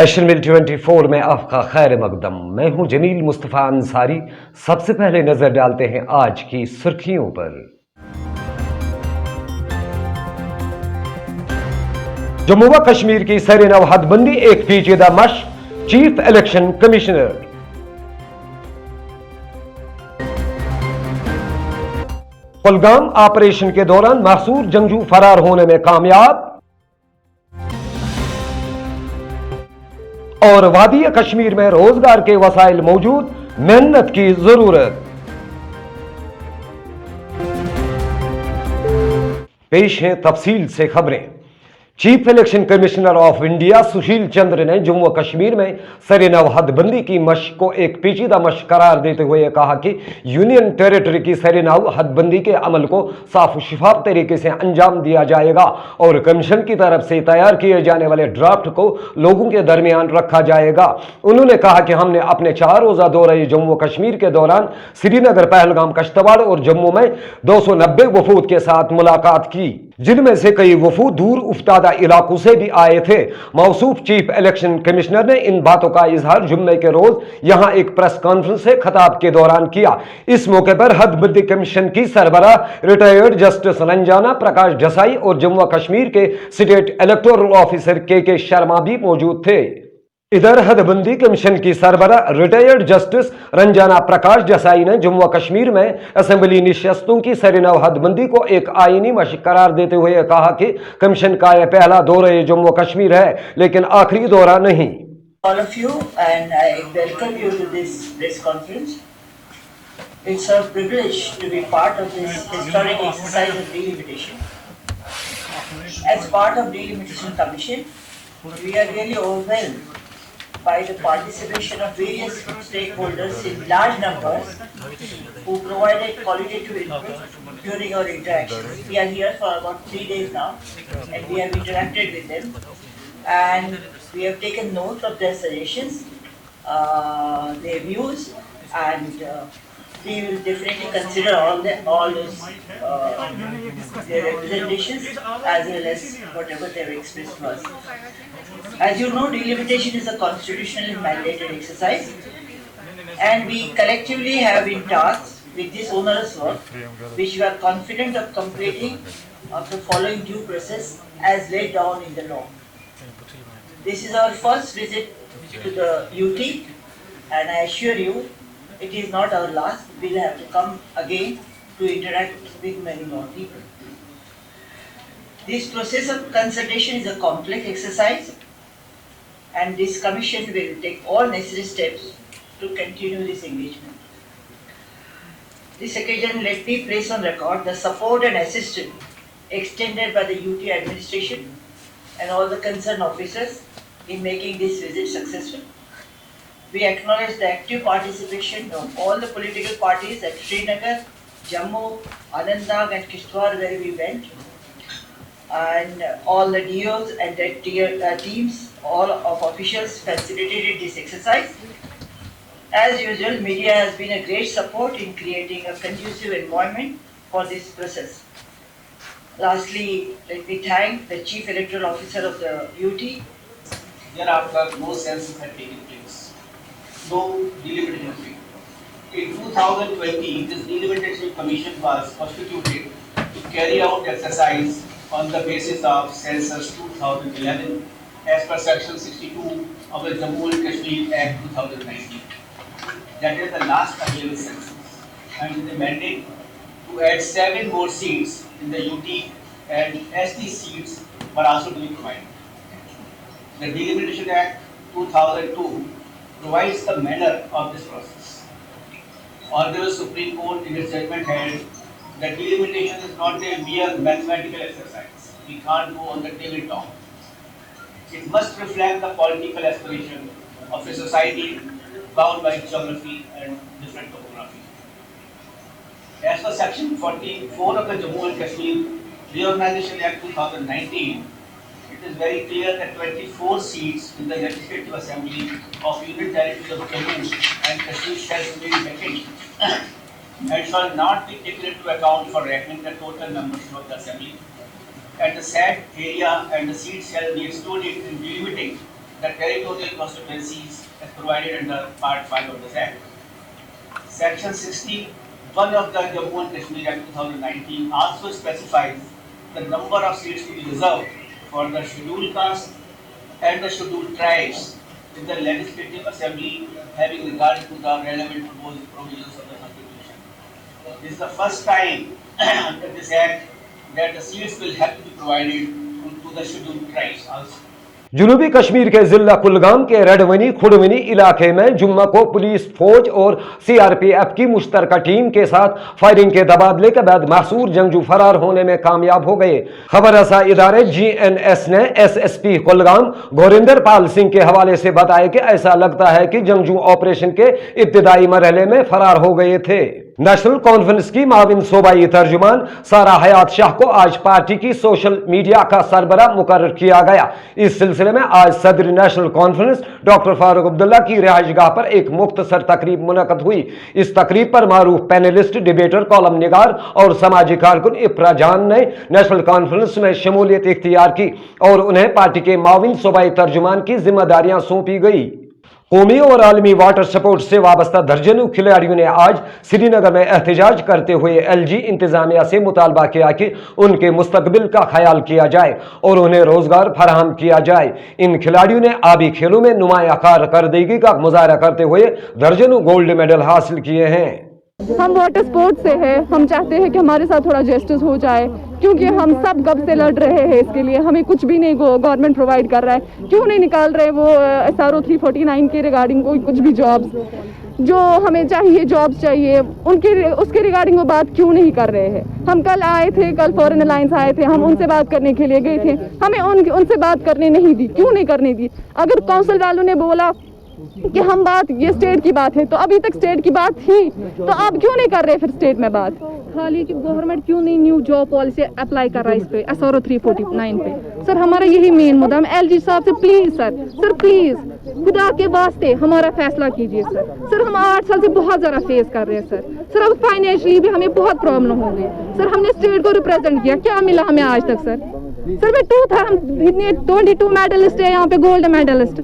National میل 24 میں آپ کا خیر مقدم. میں ہوں جمیل مصطفیٰ انصاری. سب سے پہلے نظر ڈالتے ہیں آج کی سرخیوں پر. جموں و کشمیر کی سیر نو حد بندی ایک پیچیدہ مشق. Chief election commissioner. Kulgam operation کے دوران محصور جنگجو فرار ہونے میں کامیاب. اور وادی کشمیر میں روزگار کے وسائل موجود، محنت کی ضرورت. پیش ہیں تفصیل سے خبریں. Chief election commissioner of India Sushil Chandra نے جموں و کشمیر میں سر نو حد بندی کی مشق کو ایک پیچیدہ مشق قرار دیتے ہوئے کہا کہ یونین ٹیریٹری کی سر نو حد بندی کے عمل کو صاف و شفاف طریقے سے انجام دیا جائے گا اور کمیشن کی طرف سے تیار کیے جانے والے ڈرافٹ کو لوگوں کے درمیان رکھا جائے گا. انہوں نے کہا کہ ہم نے اپنے 4 روزہ دورہ جموں و کشمیر کے دوران سری نگر، پہلگام، کشتواڑ اور جموں میں 290 وفود کے ساتھ ملاقات کی، جن میں سے کئی وفود دور افتادہ علاقوں سے بھی آئے تھے. موصوف چیف الیکشن کمشنر نے ان باتوں کا اظہار جمعے کے روز یہاں ایک پریس کانفرنس سے خطاب کے دوران کیا. اس موقع پر حد بندی کمیشن کی سربراہ ریٹائرڈ جسٹس رنجانا پرکاش ڈسائی اور جموں و کشمیر کے اسٹیٹ الیکٹورل آفیسر کے شرما بھی موجود تھے. ادھر حد بندی کمیشن کی سربراہ ریٹائرڈ جسٹس رنجانا پرکاش ڈسائی نے جموں و کشمیر میں اسمبلی نشستوں کی سر نو حد بندی کو ایک آئینی مشق قرار دیتے ہوئے کہا کہ کمیشن کا یہ پہلا دورہ جموں و کشمیر ہے لیکن آخری دورہ نہیں. All of you, and I welcome you to this press conference. It's a privilege to be part of this historic exercise of delimitation. As part of Delimitation Commission, we are really overwhelmed by the participation of various stakeholders in large numbers who provided qualitative input during our interactions. We are here for about 3 days now and we have interacted with them and we have taken note of their suggestions, their views, and we will definitely consider all those their representations as well as whatever they have expressed to us. As you know, delimitation is a constitutionally mandated exercise and we collectively have been tasked with this onerous work which we are confident of completing after following due process as laid down in the law. This is our first visit to the UT and I assure you it is not our last. We will have to come again to interact with many more people. This process of consultation is a complex exercise and this commission will take all necessary steps to continue this engagement. This occasion, let me place on record the support and assistance extended by the UT administration and all the concerned officers in making this visit successful. We acknowledge the active participation of all the political parties at Srinagar, Jammu, Anantnag and Kishtwar where we went, and all the DOs and their teams, all of officials facilitated this exercise. As usual, media has been a great support in creating a conducive environment for this process. Lastly, let me thank the Chief Electoral Officer of the UT. Thereafter, no census had taken place. No delimitation. In 2020, this delimitation commission was constituted to carry out exercise on the basis of census 2011 as per section 62 of the Jammu and Kashmir Act 2019. That is the last available census and with the mandate to add 7 more seats in the UT and ST seats were also being provided. The Delimitation Act 2002 provides the manner of this process. Honorable Supreme Court in its judgment held that delimitation is not a mere mathematical exercise. We can't go on the tabletop. It must reflect the political aspiration of a society bound by geography and different topography. As per section 44 of the Jammu and Kashmir Reorganization Act 2019, it is very clear that 24 seats in the Legislative Assembly of Union Territory of Jammu and Kashmir shall remain vacant and shall not be taken into account for reckoning the total membership of the Assembly. And the said area and the seats shall be excluded in delimiting the territorial constituencies as provided under Part 5 of this Act. Section 61 of the Jammu and Kashmir Act 2019 also specifies the number of seats to be reserved for the scheduled caste and the scheduled tribes in the Legislative Assembly having regard to the relevant provisions of the Constitution. This is the first time under this Act that the seats will have to be provided to the scheduled tribes also. जनूबी कश्मीर के जिला कुलगाम के रेडवनी खुडवनी इलाके में जुम्मा को police फौज और सीआरपीएफ की मुश्तरका टीम के साथ फायरिंग के तबादले के बाद महसूर जंगजू फरार होने में कामयाब हो गए। खबर रसा इदारे जीएनएस ने एसएसपी कुलगाम गोरिंदर पाल सिंह के हवाले से बताया कि ऐसा लगता है कि जंगजू ऑपरेशन के इब्तिदाई मरहले में फरार हो गए थे। नेशनल कॉन्फ्रेंस की माविन सूबाई तर्जुमान सारा हयात शाह को आज पार्टी की सोशल मीडिया का सरबराह मुकर्रर किया गया। इस सिलसिले में आज सदर national conference doctor Farooq Abdullah की रिहाइशगाह पर एक मुख्तसर तकरीब मुनक्कद हुई। इस तकरीब पर मारूफ पैनलिस्ट, डिबेटर, कॉलम निगार और समाजी कारकुन इफ्रा जान ने नेशनल कॉन्फ्रेंस में शमूलियत इख्तियार की और उन्हें पार्टी के माविन सूबाई तर्जुमान की जिम्मेदारियां सौंपी गई। कौमी और आलमी वाटर सपोर्ट से वाबस्ता दर्जनों खिलाड़ियों ने आज श्रीनगर में एहतजाज करते हुए एलजी इंतजामिया से मुतालबा किया कि उनके मुस्तकबिल का ख्याल किया जाए और उन्हें रोजगार फराहम किया जाए। इन खिलाड़ियों ने आबी खेलों में नुमाया कारकर्दगी का मुजाहरा करते हुए दर्जनों गोल्ड मेडल हासिल किए हैं। हम वाटर स्पोर्ट से हैं, हम चाहते हैं कि हमारे साथ थोड़ा जस्टिस हो जाए, क्योंकि हम सब कब से लड़ रहे हैं इसके लिए। हमें कुछ भी नहीं गवर्नमेंट प्रोवाइड कर रहा है। क्यों नहीं निकाल रहे वो SRO 349 के रिगार्डिंग कोई कुछ भी जॉब्स जो हमें चाहिए, जॉब्स चाहिए, उसके रिगार्डिंग वो बात क्यों नहीं कर रहे हैं। हम कल आए थे, कल फॉरेन अलायंस आए थे, हम उनसे बात करने के लिए गए थे, हमें उनसे बात करने नहीं दी। क्यों नहीं करने दी? अगर काउंसिल वालों ने बोला कि हम बात ये स्टेट की बात है, तो अभी तक स्टेट की बात थी, तो आप क्यों नहीं कर रहे फिर स्टेट में बात? खाली कि गवर्नमेंट क्यों नहीं न्यू जॉब पॉलिसी अप्लाई कर रहा है इस पे SRO 349 पे? सर हमारा यही मेन मुद्दा है। एलजी साहब से प्लीज सर प्लीज खुदा के वास्ते हमारा फैसला कीजिए सर। हम 8 साल से बहुत ज़्यादा फेस कर रहे हैं सर अब फाइनेंशियली भी हमें बहुत प्रॉब्लम हो गई सर। हमने स्टेट को रिप्रेजेंट किया, क्या मिला हमें आज तक सर मैं 2 था, हम इतने 22 मेडलिस्ट है यहाँ पे, गोल्ड मेडलिस्ट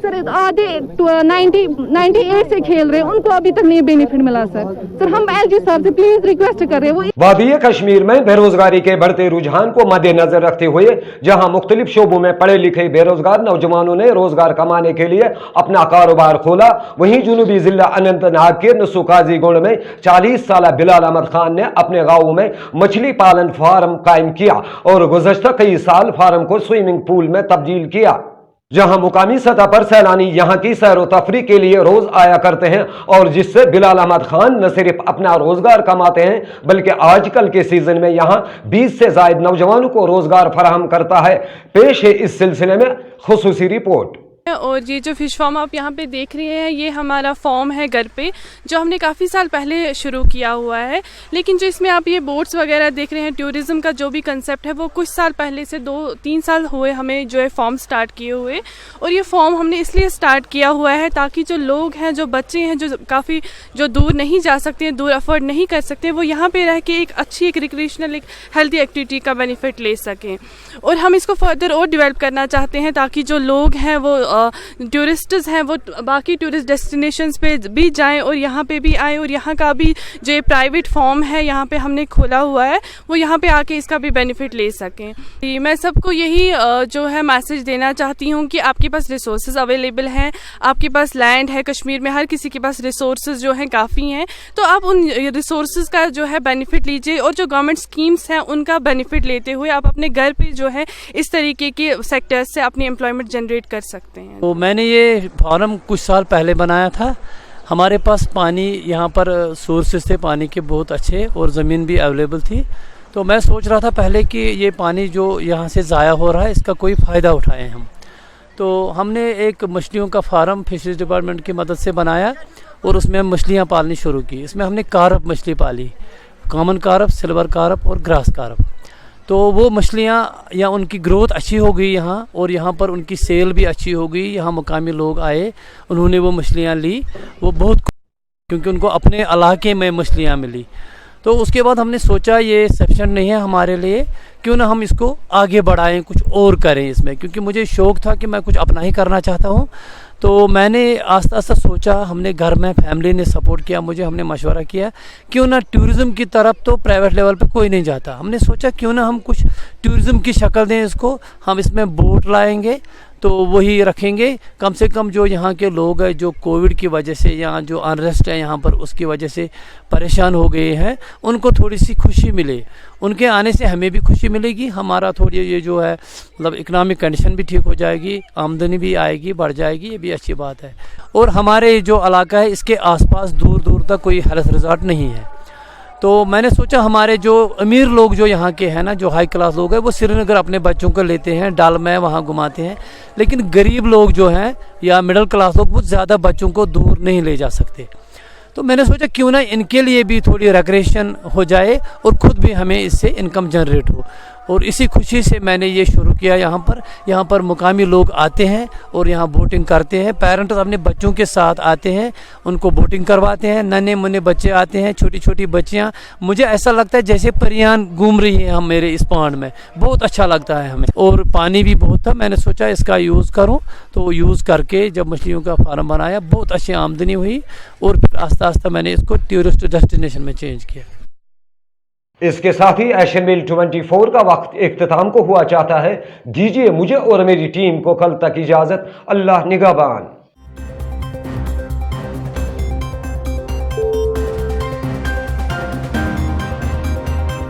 सर आधे 98 से खेल रहे हैं, उनको अभी तक नहीं बेनिफिट मिला सर हम एलजी साहब से प्लीज रिक्वेस्ट कर रहे हैं। वादी कश्मीर में बेरोजगारी के बढ़ते रुझान को मद्देनजर रखते हुए जहां मुख्तलिफ शोबों में पढ़े लिखे बेरोजगार नौजवानों ने रोजगार कमाने के लिए अपना कारोबार खोला, वहीं जुनूबी जिला अनंतनाग के नसूकाजी गुंड में 40 साल बिलाल अहमद खान ने अपने गाँव में मछली पालन फार्म कायम किया और गुज़श्ता कई साल फार्म को स्विमिंग पूल में तब्दील किया, जहां मुकामी सतह पर सैलानी यहां की सैर व तफरी के लिए रोज आया करते हैं और जिससे बिलाल अहमद खान न सिर्फ अपना रोजगार कमाते हैं बल्कि आजकल के सीजन में यहां 20 से ज्यादा नौजवानों को रोजगार फराहम करता है। पेश है इस सिलसिले में खुसूसी रिपोर्ट। और ये जो फ़िश फार्म आप यहाँ पे देख रहे हैं, ये हमारा फार्म है घर पे, जो हमने काफ़ी साल पहले शुरू किया हुआ है। लेकिन जो इसमें आप ये बोट्स वगैरह देख रहे हैं, टूरिज़्म का जो भी कंसेप्ट है, वो कुछ साल पहले से 2-3 साल हुए हमें जो है फार्म स्टार्ट किए हुए। और ये फार्म हमने इसलिए स्टार्ट किया हुआ है ताकि जो लोग हैं, जो बच्चे हैं, जो काफ़ी जो दूर नहीं जा सकते हैं, दूर अफोर्ड नहीं कर सकते, वो यहाँ पर रह के एक अच्छी एक रिक्रिएशनल एक हेल्दी एक्टिविटी का बेनिफिट ले सकें। और हम इसको फर्दर और डेवलप करना चाहते हैं ताकि जो लोग हैं वो टूरिस्ट्स हैं वो बाकी टूरिस्ट डेस्टिनेशंस पे भी जाएं और यहाँ पे भी आएँ, और यहाँ का भी जो ये प्राइवेट फार्म है यहाँ पे हमने खोला हुआ है, वो यहाँ पे आके इसका भी बेनिफिट ले सकें। मैं सबको यही जो है मैसेज देना चाहती हूँ कि आपके पास रिसोर्सेज अवेलेबल हैं, आपके पास लैंड है, कश्मीर में हर किसी के पास रिसोर्सेज जो हैं काफ़ी हैं, तो आप उन रिसोर्सेज का जो है बेनिफिट लीजिए और जो गवर्नमेंट स्कीम्स हैं उनका बेनिफिट लेते हुए आप अपने घर पे जो है इस तरीके के सेक्टर्स से अपनी एम्प्लॉयमेंट जनरेट कर सकते हैं। तो मैंने ये फार्म कुछ साल पहले बनाया था। हमारे पास पानी यहाँ पर सोर्सेस थे पानी के बहुत अच्छे और ज़मीन भी अवेलेबल थी, तो मैं सोच रहा था पहले कि ये पानी जो यहाँ से ज़ाया हो रहा है इसका कोई फ़ायदा उठाएं हम। तो हमने एक मछलियों का फार्म फिशरीज डिपार्टमेंट की मदद से बनाया और उसमें हम मछलियाँ पालनी शुरू की। इसमें हमने कार्प मछली पाली, कॉमन कार्प, सिल्वर कार्प और ग्रास कार्प। तो वो मछलियाँ या उनकी ग्रोथ अच्छी हो गई यहाँ, और यहाँ पर उनकी सेल भी अच्छी हो गई। यहाँ मुकामी लोग आए, उन्होंने वो मछलियाँ ली, वो बहुत क्योंकि उनको अपने इलाके में मछलियाँ मिली। तो उसके बाद हमने सोचा ये सफिशेंट नहीं है हमारे लिए, क्यों ना हम इसको आगे बढ़ाएं, कुछ और करें इसमें, क्योंकि मुझे शौक़ था कि मैं कुछ अपना ही करना चाहता हूँ। तो मैंने आस्ता आस्ता सोचा, हमने घर में फैमिली ने सपोर्ट किया मुझे, हमने मशवरा किया क्यों ना टूरिज़्म की तरफ तो प्राइवेट लेवल पे कोई नहीं जाता, हमने सोचा क्यों ना हम कुछ टूरिज़्म की शक्ल दें इसको, हम इसमें बोट लाएंगे तो वही रखेंगे, कम से कम जो यहाँ के लोग हैं जो कोविड की वजह से यहाँ जो अनरेस्ट है यहाँ पर उसकी वजह से परेशान हो गए हैं, उनको थोड़ी सी खुशी मिले, उनके आने से हमें भी खुशी मिलेगी, हमारा थोड़ी ये जो है मतलब इकनॉमिक कंडीशन भी ठीक हो जाएगी, आमदनी भी आएगी, बढ़ जाएगी, ये भी अच्छी बात है। और हमारे जो इलाका है इसके आसपास दूर दूर तक कोई हेल्थ रिजॉर्ट नहीं है, तो मैंने सोचा हमारे जो अमीर लोग जो यहाँ के हैं ना, जो हाई क्लास लोग हैं, वो श्रीनगर अपने बच्चों को लेते हैं, डाल में वहाँ घुमाते हैं, लेकिन गरीब लोग जो हैं या मिडिल क्लास लोग वो ज़्यादा बच्चों को दूर नहीं ले जा सकते। तो मैंने सोचा क्यों ना इनके लिए भी थोड़ी रिक्रिएशन हो जाए और ख़ुद भी हमें इससे इनकम जनरेट हो, और इसी खुशी से मैंने ये शुरू किया। यहाँ पर मुकामी लोग आते हैं और यहाँ बोटिंग करते हैं, पेरेंट्स अपने बच्चों के साथ आते हैं, उनको बोटिंग करवाते हैं, नन्हे मुन्ने बच्चे आते हैं, छोटी छोटी बच्चियाँ, मुझे ऐसा लगता है जैसे परियान घूम रही है हम मेरे इस पॉन्ड में, बहुत अच्छा लगता है हमें। और पानी भी बहुत था, मैंने सोचा इसका यूज़ करूँ, तो यूज़ करके जब मछलियों का फार्म बनाया बहुत अच्छी आमदनी हुई, और फिर आस्ता आस्ता मैंने इसको टूरिस्ट डेस्टिनेशन में चेंज किया। इसके साथ ही एशियन मील 24 का वक्त इख्तिताम को हुआ चाहता है। दीजिए मुझे और मेरी टीम को कल तक इजाज़त। अल्लाह निगहबान।